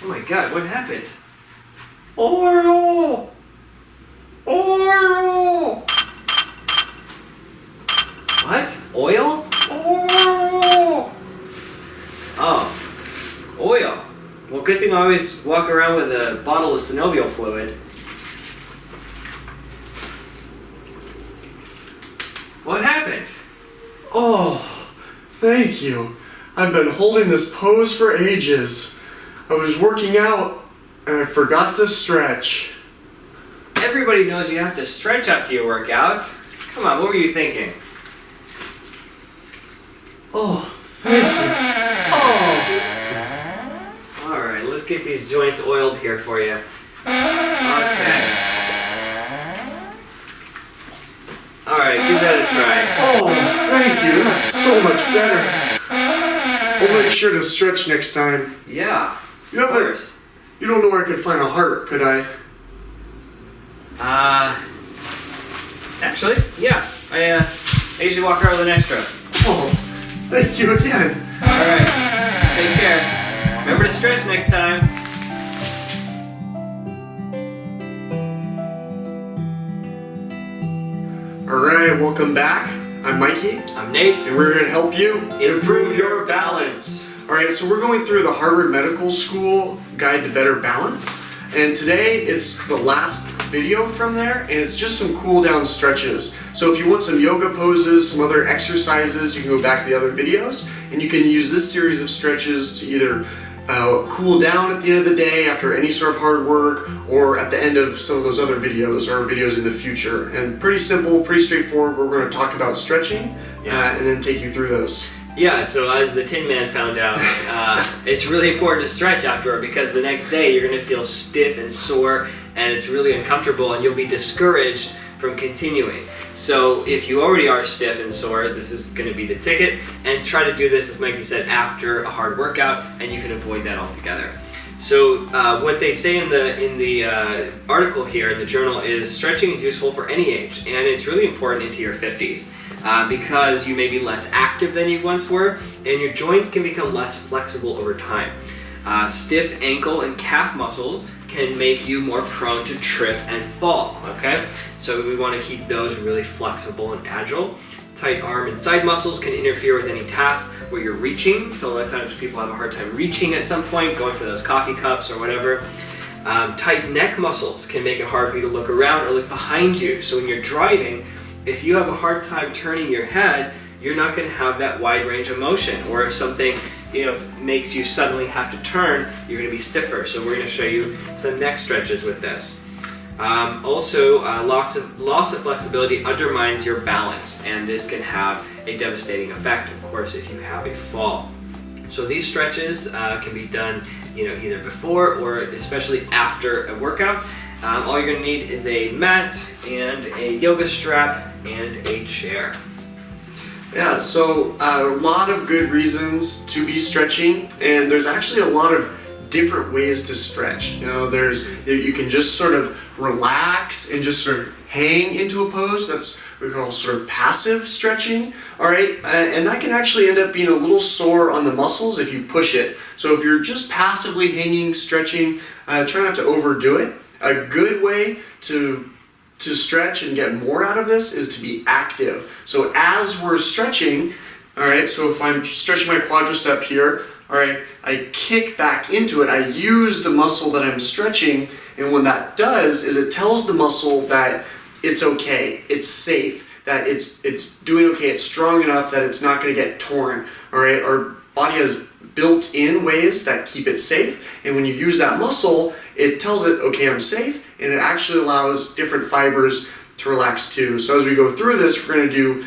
Oh my God, what happened? Oil! Oil! What? Oil? Oil! Oh, oil. Well, good thing I always walk around with a bottle of synovial fluid. What happened? Oh, thank you. I've been holding this pose for ages. I was working out and I forgot to stretch. Everybody knows you have to stretch after you work out. Come on, what were you thinking? Oh, thank you. Oh! Alright, let's get these joints oiled here for you. Okay. Alright, give that a try. Oh, thank you. That's so much better. I'll make sure to stretch next time. Yeah, You have of course. You don't know where I could find a heart, could I? Actually, yeah. I usually walk around with an extra. Oh, thank you again. Alright, take care. Remember to stretch next time. Alright, welcome back. I'm Mikey, I'm Nate. and we're going to help you Improve your balance. Alright, so we're going through the Harvard Medical School Guide to Better Balance. And today it's the last video from there, and it's just some cool down stretches. So if you want some yoga poses, some other exercises, you can go back to the other videos, and you can use this series of stretches to either cool down at the end of the day after any sort of hard work, or at the end of some of those other videos or videos in the future. And pretty simple, pretty straightforward. We're going to talk about stretching and then take you through those. Yeah, so as the Tin Man found out, it's really important to stretch afterward because the next day you're going to feel stiff and sore and it's really uncomfortable and you'll be discouraged from continuing. So if you already are stiff and sore, this is going to be the ticket, and try to do this, as Mikey said, after a hard workout, and you can avoid that altogether. So what they say in the article here in the journal is stretching is useful for any age, and it's really important into your 50s. Because you may be less active than you once were, and your joints can become less flexible over time. Stiff ankle and calf muscles can make you more prone to trip and fall, okay? So we want to keep those really flexible and agile. Tight arm and side muscles can interfere with any task where you're reaching, so a lot of times people have a hard time reaching at some point, going for those coffee cups or whatever. Tight neck muscles can make it hard for you to look around or look behind you, so when you're driving, if you have a hard time turning your head, you're not going to have that wide range of motion. Or if something, makes you suddenly have to turn, you're going to be stiffer. So we're going to show you some neck stretches with this. Also, loss of flexibility undermines your balance, and this can have a devastating effect, of course, if you have a fall. So these stretches can be done, either before or especially after a workout. All you're going to need is a mat and a yoga strap and a chair. Yeah, so a lot of good reasons to be stretching, and there's actually a lot of different ways to stretch. You can just sort of relax and just sort of hang into a pose. That's what we call sort of passive stretching. All right, and that can actually end up being a little sore on the muscles if you push it. So if you're just passively hanging, stretching, try not to overdo it. A good way to stretch and get more out of this is to be active. So as we're stretching, all right, so if I'm stretching my quadricep here, all right, I kick back into it. I use the muscle that I'm stretching, and what that does is it tells the muscle that it's okay, it's safe, that it's doing okay, it's strong enough that it's not going to get torn. All right, our body has built-in ways that keep it safe, and when you use that muscle, it tells it, okay, I'm safe, and it actually allows different fibers to relax too. So as we go through this, we're going to do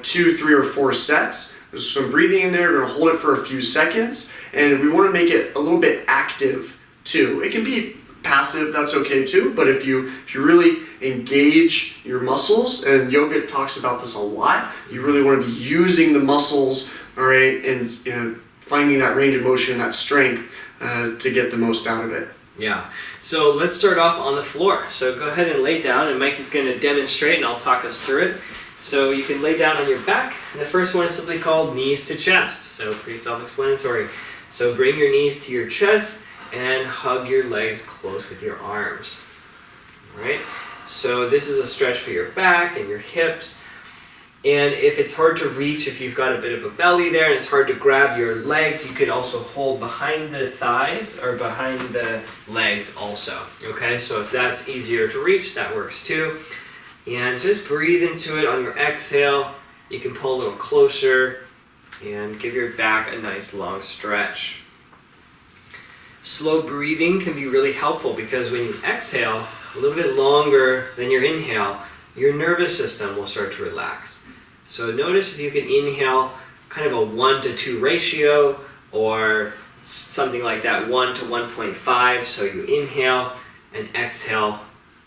2, 3, or 4 sets. There's some breathing in there. We're going to hold it for a few seconds, and we want to make it a little bit active too. It can be passive, that's okay too, but if you really engage your muscles, and yoga talks about this a lot, you really want to be using the muscles, all right, and finding that range of motion, that strength to get the most out of it. Yeah, so let's start off on the floor. So go ahead and lay down, and Mikey's going to demonstrate and I'll talk us through it. So you can lay down on your back, and the first one is simply called knees to chest. So pretty self-explanatory. So bring your knees to your chest and hug your legs close with your arms. All right? So this is a stretch for your back and your hips. And if it's hard to reach, if you've got a bit of a belly there and it's hard to grab your legs, you could also hold behind the thighs or behind the legs also. Okay, so if that's easier to reach, that works too. And just breathe into it on your exhale. You can pull a little closer and give your back a nice long stretch. Slow breathing can be really helpful because when you exhale a little bit longer than your inhale, your nervous system will start to relax. So notice if you can inhale kind of a 1 to 2 ratio or something like that, 1 to 1.5. So you inhale and exhale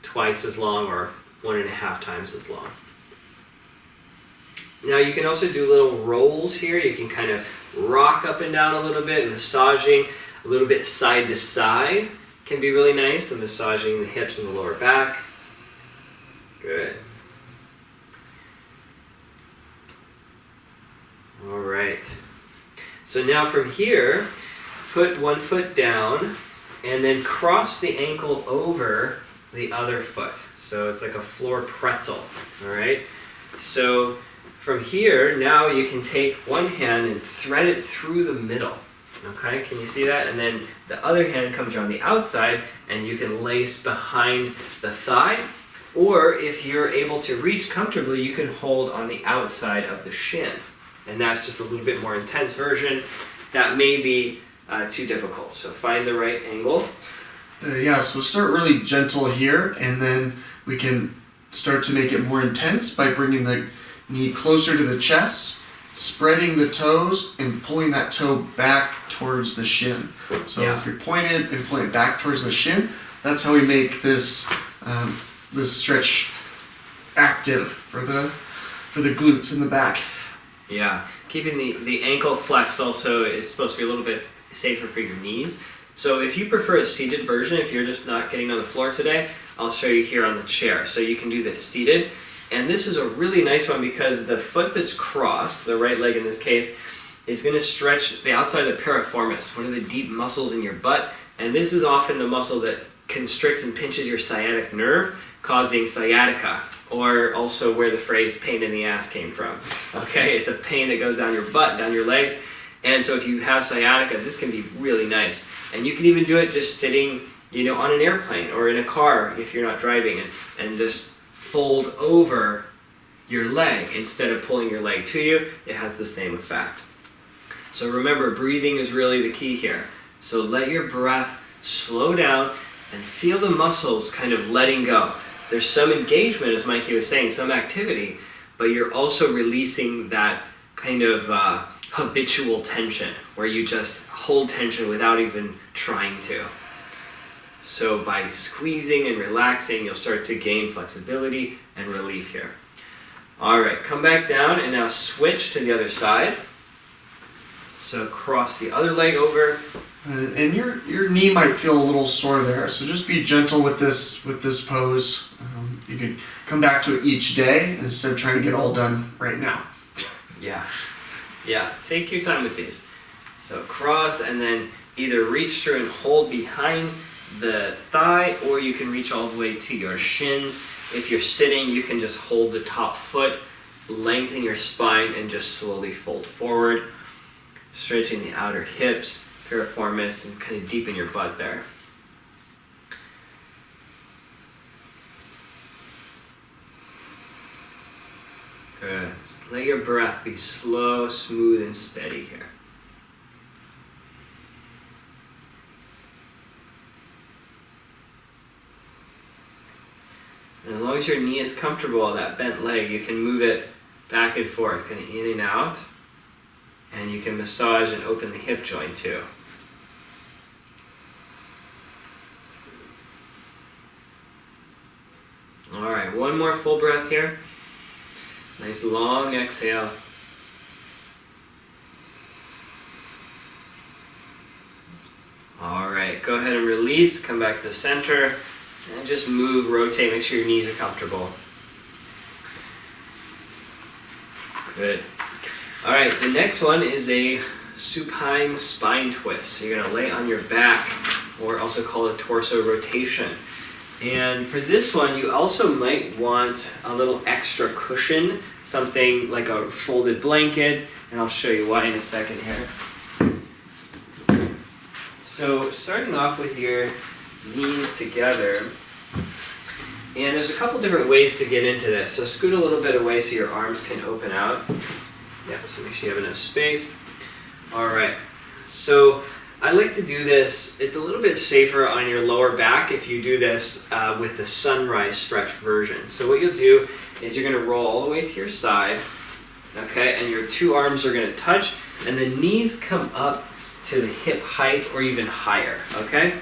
twice as long or 1.5 times as long. Now you can also do little rolls here. You can kind of rock up and down a little bit, massaging a little bit side to side can be really nice, and massaging the hips and the lower back. Good. All right. So now from here, put one foot down and then cross the ankle over the other foot. So it's like a floor pretzel. All right. So from here, now you can take one hand and thread it through the middle. Okay, can you see that? And then the other hand comes around the outside and you can lace behind the thigh. Or if you're able to reach comfortably, you can hold on the outside of the shin. And that's just a little bit more intense version. That may be too difficult. So find the right angle. So start really gentle here, and then we can start to make it more intense by bringing the knee closer to the chest, spreading the toes, and pulling that toe back towards the shin. So if you're pointed and pulling it back towards the shin, that's how we make this this stretch active for the glutes in the back. Yeah, keeping the ankle flex also is supposed to be a little bit safer for your knees. So if you prefer a seated version, if you're just not getting on the floor today, I'll show you here on the chair. So you can do this seated. And this is a really nice one because the foot that's crossed, the right leg in this case, is going to stretch the outside of the piriformis, one of the deep muscles in your butt. And this is often the muscle that constricts and pinches your sciatic nerve, causing sciatica, or also where the phrase pain in the ass came from. Okay, it's a pain that goes down your butt, down your legs. And so if you have sciatica, this can be really nice. And you can even do it just sitting, on an airplane or in a car if you're not driving, and just fold over your leg instead of pulling your leg to you. It has the same effect. So remember, breathing is really the key here. So let your breath slow down and feel the muscles kind of letting go. There's some engagement, as Mikey was saying, some activity, but you're also releasing that kind of habitual tension where you just hold tension without even trying to. So by squeezing and relaxing, you'll start to gain flexibility and relief here. All right, come back down and now switch to the other side. So cross the other leg over. And your knee might feel a little sore there, so just be gentle with this pose. You can come back to it each day instead of trying to get all done right now. Yeah, take your time with these. So cross and then either reach through and hold behind the thigh, or you can reach all the way to your shins. If you're sitting, you can just hold the top foot, lengthen your spine, and just slowly fold forward, stretching the outer hips, piriformis, and kind of deepen your butt there. Good. Let your breath be slow, smooth, and steady here. And as long as your knee is comfortable, that bent leg, you can move it back and forth, kind of in and out. And you can massage and open the hip joint too. All right, one more full breath here. Nice long exhale. All right, go ahead and release, come back to center, and just move, rotate, make sure your knees are comfortable. Good. All right, the next one is a supine spine twist. So you're gonna lay on your back or also called a torso rotation. And for this one, you also might want a little extra cushion, something like a folded blanket, and I'll show you why in a second here. So starting off with your knees together, and there's a couple different ways to get into this. So scoot a little bit away so your arms can open out. Yeah, so make sure you have enough space. All right, so I like to do this, it's a little bit safer on your lower back if you do this with the sunrise stretch version. So what you'll do is you're going to roll all the way to your side, okay, and your two arms are going to touch, and the knees come up to the hip height or even higher, okay?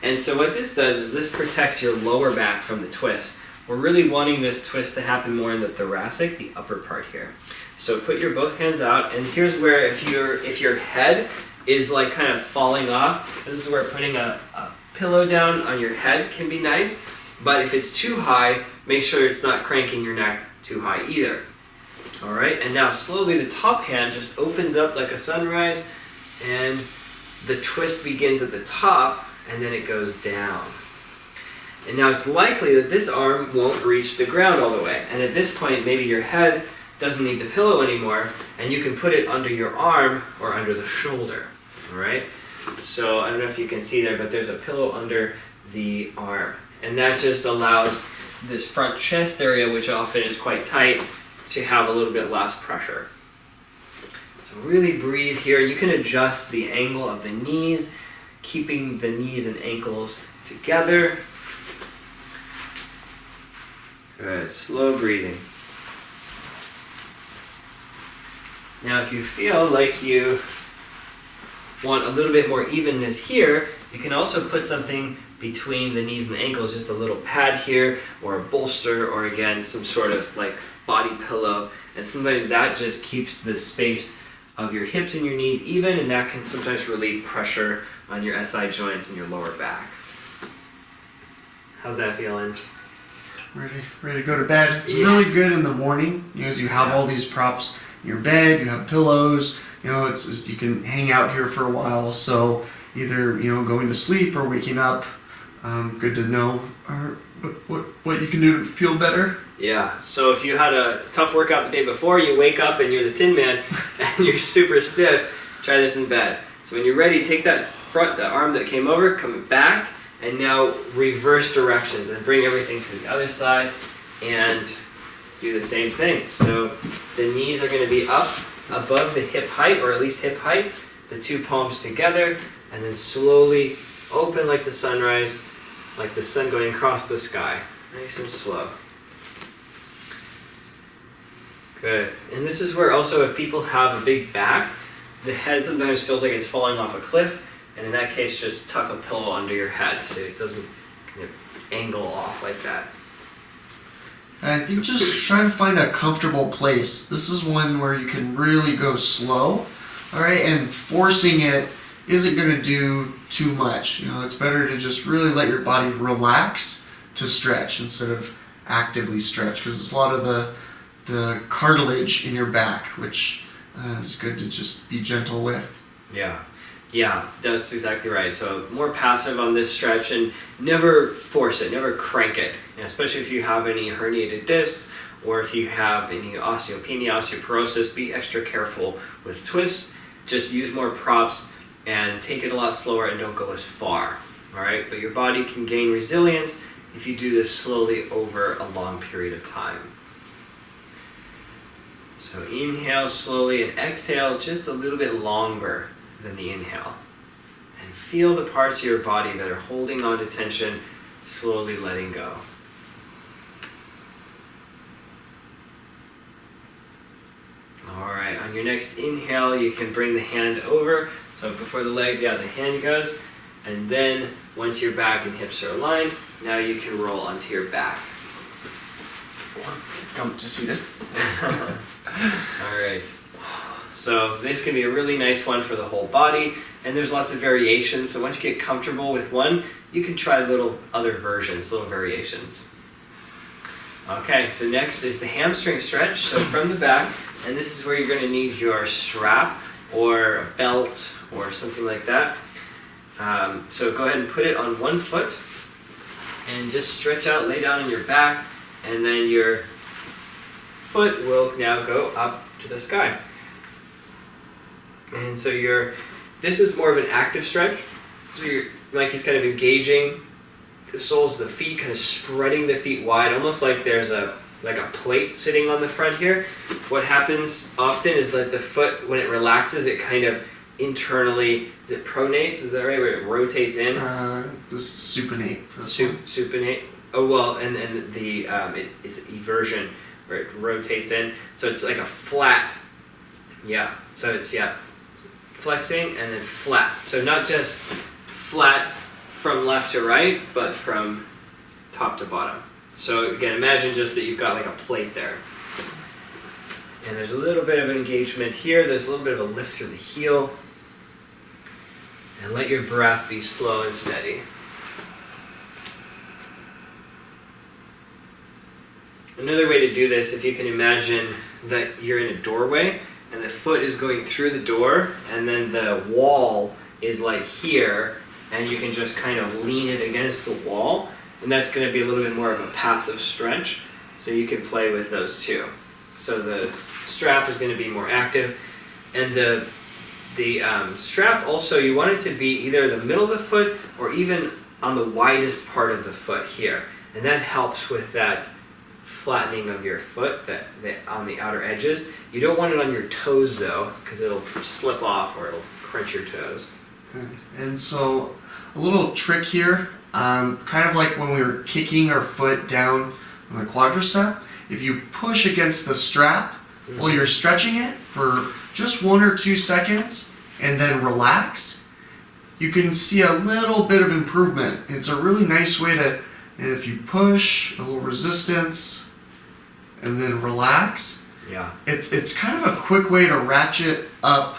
And so what this does is this protects your lower back from the twist. We're really wanting this twist to happen more in the thoracic, the upper part here. So put your both hands out, and here's where if your head is like kind of falling off, this is where putting a pillow down on your head can be nice, but if it's too high, make sure it's not cranking your neck too high either. All right, and now slowly the top hand just opens up like a sunrise, and the twist begins at the top, and then it goes down. And now it's likely that this arm won't reach the ground all the way, and at this point maybe your head doesn't need the pillow anymore, and you can put it under your arm or under the shoulder. All right, so I don't know if you can see there, but there's a pillow under the arm, and that just allows this front chest area, which often is quite tight, to have a little bit less pressure. So really breathe here. You can adjust the angle of the knees, keeping the knees and ankles together. Good, slow breathing. Now if you feel like you want a little bit more evenness here, you can also put something between the knees and the ankles, just a little pad here, or a bolster, or again, some sort of like body pillow. And sometimes that just keeps the space of your hips and your knees even, and that can sometimes relieve pressure on your SI joints and your lower back. How's that feeling? Ready to go to bed. It's really good in the morning because you have all these props in your bed, you have pillows, it's just, you can hang out here for a while, so either going to sleep or waking up, good to know what you can do to feel better. Yeah, so if you had a tough workout the day before, you wake up and you're the Tin Man and you're super stiff, try this in bed. So when you're ready, take that arm that came over, come back, and now reverse directions and bring everything to the other side and do the same thing. So the knees are going to be up above the hip height, or at least hip height, the two palms together, and then slowly open like the sunrise, like the sun going across the sky. Nice and slow. Good. And this is where also if people have a big back, the head sometimes feels like it's falling off a cliff, and in that case just tuck a pillow under your head so it doesn't angle off like that. I think just try to find a comfortable place. This is one where you can really go slow, all right, and forcing it isn't going to do too much. It's better to just really let your body relax to stretch instead of actively stretch, because it's a lot of the cartilage in your back, which is good to just be gentle with. Yeah, that's exactly right. So more passive on this stretch, and never force it, never crank it. Especially if you have any herniated discs or if you have any osteopenia, osteoporosis, be extra careful with twists. Just use more props and take it a lot slower and don't go as far. All right, but your body can gain resilience if you do this slowly over a long period of time. So inhale slowly and exhale just a little bit longer than the inhale. And feel the parts of your body that are holding on to tension, slowly letting go. Alright, on your next inhale, you can bring the hand over. So before the legs, the hand goes. And then, once your back and hips are aligned, now you can roll onto your back. Or come to seated. Alright. So this can be a really nice one for the whole body, and there's lots of variations. So once you get comfortable with one, you can try little other versions, little variations. Okay, so next is the hamstring stretch. So from the back, and this is where you're going to need your strap or a belt or something like that. So go ahead and put it on one foot and just stretch out, lay down on your back, and then your foot will now go up to the sky. And so this is more of an active stretch. So Mikey's kind of engaging the soles of the feet, kind of spreading the feet wide, almost like there's a plate sitting on the front here. What happens often is that the foot, when it relaxes, it kind of internally, is it pronates? Is that right? Where it rotates in? This is supinate. Supinate. Oh well, and it's eversion, where it rotates in. So it's like a flat. Yeah. So it's flexing and then flat. So not just flat from left to right, but from top to bottom. So again, imagine just that you've got like a plate there. And there's a little bit of an engagement here. There's a little bit of a lift through the heel. And let your breath be slow and steady. Another way to do this, if you can imagine that you're in a doorway and the foot is going through the door and then the wall is like here and you can just kind of lean it against the wall, and that's going to be a little bit more of a passive stretch. So you can play with those too. So the strap is going to be more active, and the strap also, you want it to be either the middle of the foot or even on the widest part of the foot here, and that helps with that flattening of your foot that on the outer edges. You don't want it on your toes though, because it'll slip off or it'll crunch your toes. Okay. And so a little trick here, kind of like when we were kicking our foot down on the quadricep, if you push against the strap while you're stretching it for just 1 or 2 seconds and then relax, you can see a little bit of improvement. It's a really nice way to, if you push, a little resistance, and then relax. Yeah. It's kind of a quick way to ratchet up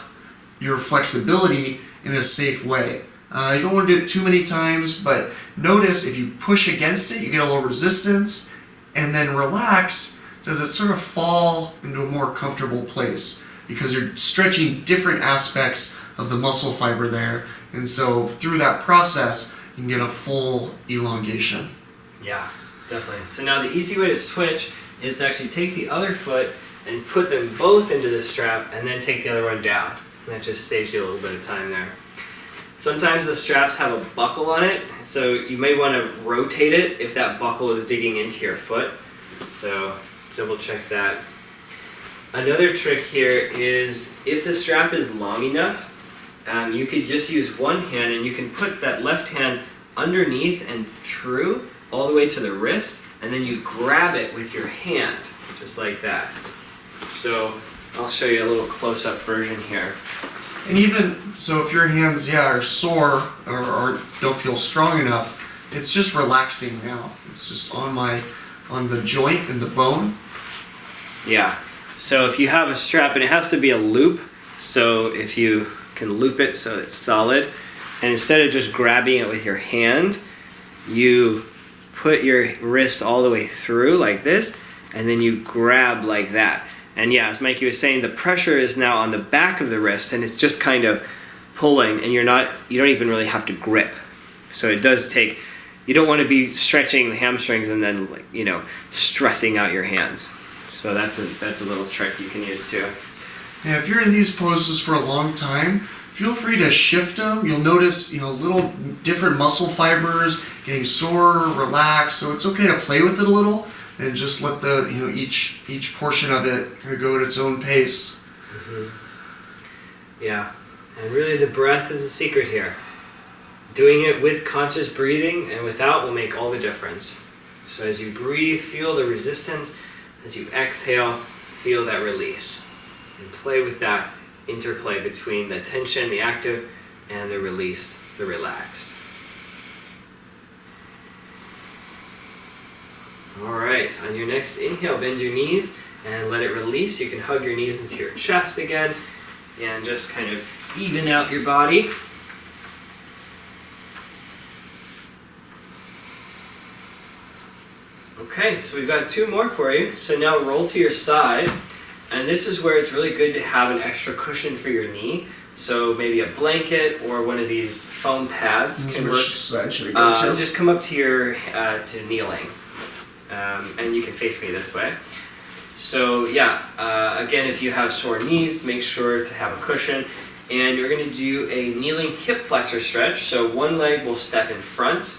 your flexibility in a safe way. You don't want to do it too many times, but notice if you push against it, you get a little resistance, and then relax, does it sort of fall into a more comfortable place because you're stretching different aspects of the muscle fiber there, and so through that process, you can get a full elongation. Yeah, definitely. So now the easy way to switch is to actually take the other foot and put them both into the strap and then take the other one down. And that just saves you a little bit of time there. Sometimes the straps have a buckle on it, so you may want to rotate it if that buckle is digging into your foot. So double check that. Another trick here is if the strap is long enough, you could just use one hand and you can put that left hand underneath and through all the way to the wrist, and then you grab it with your hand, just like that. So I'll show you a little close-up version here. And even so, if your hands are sore or don't feel strong enough, it's just relaxing now. It's just on the joint and the bone. Yeah. So if you have a strap, and it has to be a loop, so if you can loop it so it's solid, and instead of just grabbing it with your hand, you put your wrist all the way through like this, and then you grab like that. And yeah, as Mikey was saying, the pressure is now on the back of the wrist, and it's just kind of pulling, and you don't even really have to grip. So it does take, you don't want to be stretching the hamstrings and then stressing out your hands. So that's a little trick you can use too. Yeah, if you're in these poses for a long time, feel free to shift them. You'll notice, little different muscle fibers getting sore, relaxed. So it's okay to play with it a little and just let the, each portion of it kind of go at its own pace. Mm-hmm. Yeah, and really the breath is the secret here. Doing it with conscious breathing and without will make all the difference. So as you breathe, feel the resistance. As you exhale, feel that release. And play with that interplay between the tension, the active, and the release, the relaxed. Alright, on your next inhale, bend your knees and let it release. You can hug your knees into your chest again and just kind of even out your body. Okay, so we've got 2 more for you. So now roll to your side And this is where it's really good to have an extra cushion for your knee. So maybe a blanket or one of these foam pads can work. Which side should we go to? Just come up to your to kneeling, and you can face me this way. So yeah, again, if you have sore knees, make sure to have a cushion. And you're going to do a kneeling hip flexor stretch. So one leg will step in front,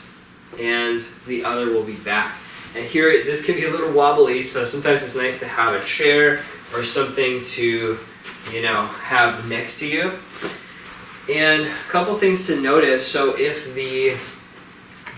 and the other will be back. And here, this can be a little wobbly, so sometimes it's nice to have a chair or something to, have next to you. And a couple things to notice. So if the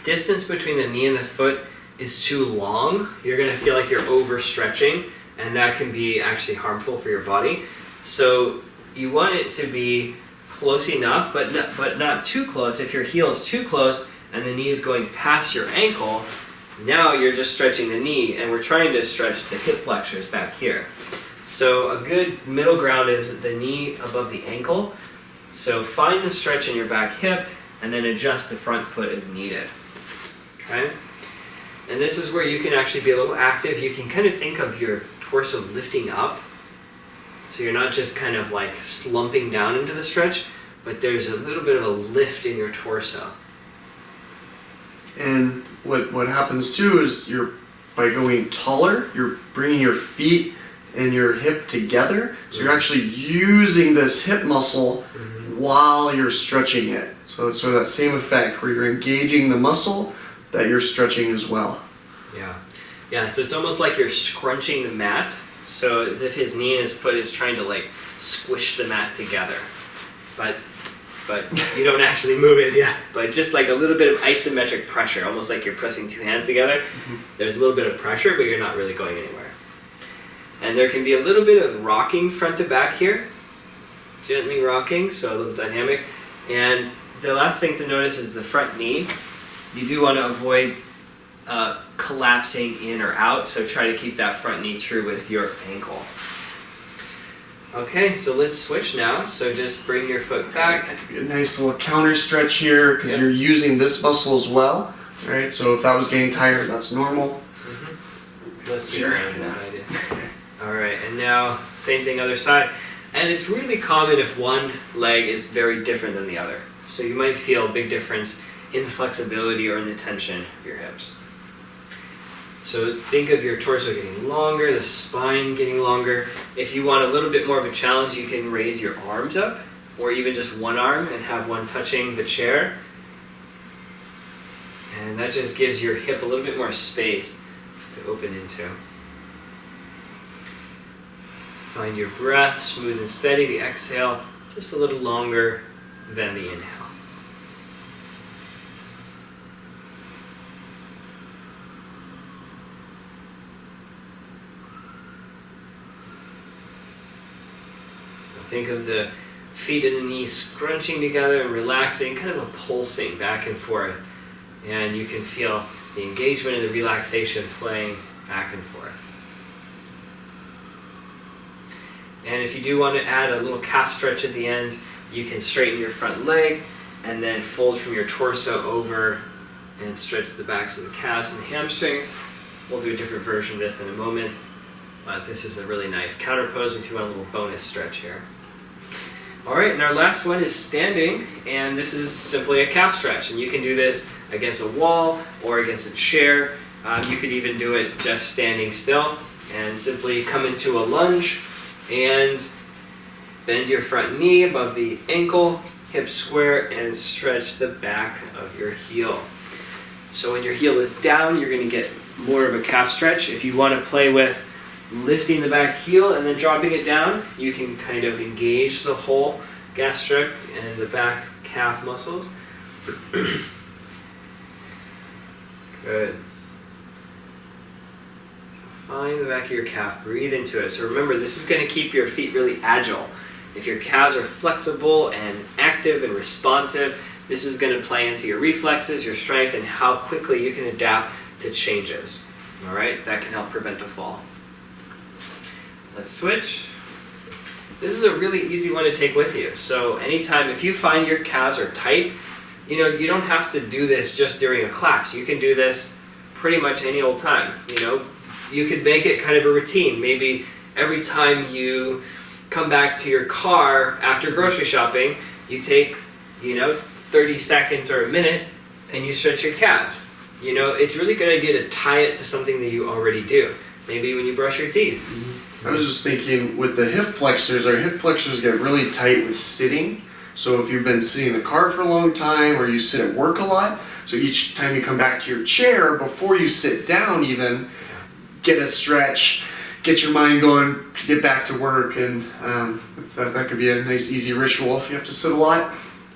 distance between the knee and the foot is too long, you're going to feel like you're overstretching, and that can be actually harmful for your body. So you want it to be close enough, but not too close. If your heel is too close and the knee is going past your ankle, now you're just stretching the knee, and we're trying to stretch the hip flexors back here. So a good middle ground is the knee above the ankle. So find the stretch in your back hip and then adjust the front foot as needed. Okay? And this is where you can actually be a little active. You can kind of think of your torso lifting up. So you're not just kind of like slumping down into the stretch, but there's a little bit of a lift in your torso. And what happens too is by going taller, you're bringing your feet and your hip together. So you're actually using this hip muscle while you're stretching it. So it's sort of that same effect where you're engaging the muscle that you're stretching as well. Yeah, so it's almost like you're scrunching the mat. So as if his knee and his foot is trying to like squish the mat together. But you don't actually move it, but just like a little bit of isometric pressure, almost like you're pressing two hands together. There's a little bit of pressure, but you're not really going anywhere. And there can be a little bit of rocking front to back here, gently rocking, so a little dynamic. And the last thing to notice is the front knee. You do want to avoid collapsing in or out, so try to keep that front knee true with your ankle. Okay, so let's switch now. So just bring your foot back. That could be a nice little counter stretch here because you're using this muscle as well, right? So if that was getting tired, that's normal. Let's keep going this side. All right, and now same thing other side. And it's really common if one leg is very different than the other. So you might feel a big difference in the flexibility or in the tension of your hips. So think of your torso getting longer, the spine getting longer. If you want a little bit more of a challenge, you can raise your arms up, or even just one arm and have one touching the chair. And that just gives your hip a little bit more space to open into. Find your breath, smooth and steady, the exhale just a little longer than the inhale. Think of the feet and the knees scrunching together and relaxing, kind of a pulsing back and forth. And you can feel the engagement and the relaxation playing back and forth. And if you do want to add a little calf stretch at the end, you can straighten your front leg and then fold from your torso over and stretch the backs of the calves and the hamstrings. We'll do a different version of this in a moment. But this is a really nice counter pose if you want a little bonus stretch here. Alright, and our last one is standing, and this is simply a calf stretch. And you can do this against a wall or against a chair. You could even do it just standing still and simply come into a lunge and bend your front knee above the ankle, hip square, and stretch the back of your heel. So when your heel is down, you're going to get more of a calf stretch. If you want to play with lifting the back heel and then dropping it down, you can kind of engage the whole gastric and the back calf muscles. Good. Find the back of your calf, breathe into it. So remember, this is going to keep your feet really agile. If your calves are flexible and active and responsive, this is going to play into your reflexes, your strength, and how quickly you can adapt to changes. All right, that can help prevent a fall. Let's switch. This is a really easy one to take with you. So anytime, if you find your calves are tight, you don't have to do this just during a class. You can do this pretty much any old time. You could make it kind of a routine. Maybe every time you come back to your car after grocery shopping, you take, 30 seconds or a minute and you stretch your calves. It's a really good idea to tie it to something that you already do. Maybe when you brush your teeth. I was just thinking with the hip flexors, our hip flexors get really tight with sitting. So if you've been sitting in the car for a long time or you sit at work a lot, so each time you come back to your chair, before you sit down even, get a stretch, get your mind going to get back to work, and that could be a nice easy ritual if you have to sit a lot.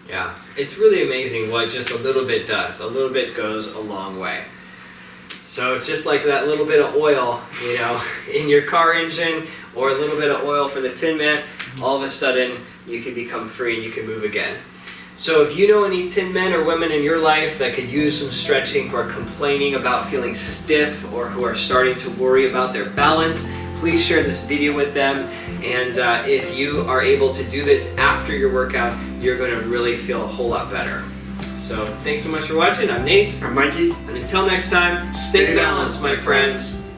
Yeah, it's really amazing what just a little bit does. A little bit goes a long way. So just like that little bit of oil, in your car engine, or a little bit of oil for the Tin Man, all of a sudden you can become free and you can move again. So if you know any Tin Men or women in your life that could use some stretching, who are complaining about feeling stiff or who are starting to worry about their balance, please share this video with them. And if you are able to do this after your workout, you're going to really feel a whole lot better. So thanks so much for watching. I'm Nate. I'm Mikey. And until next time, stay balanced, my friends.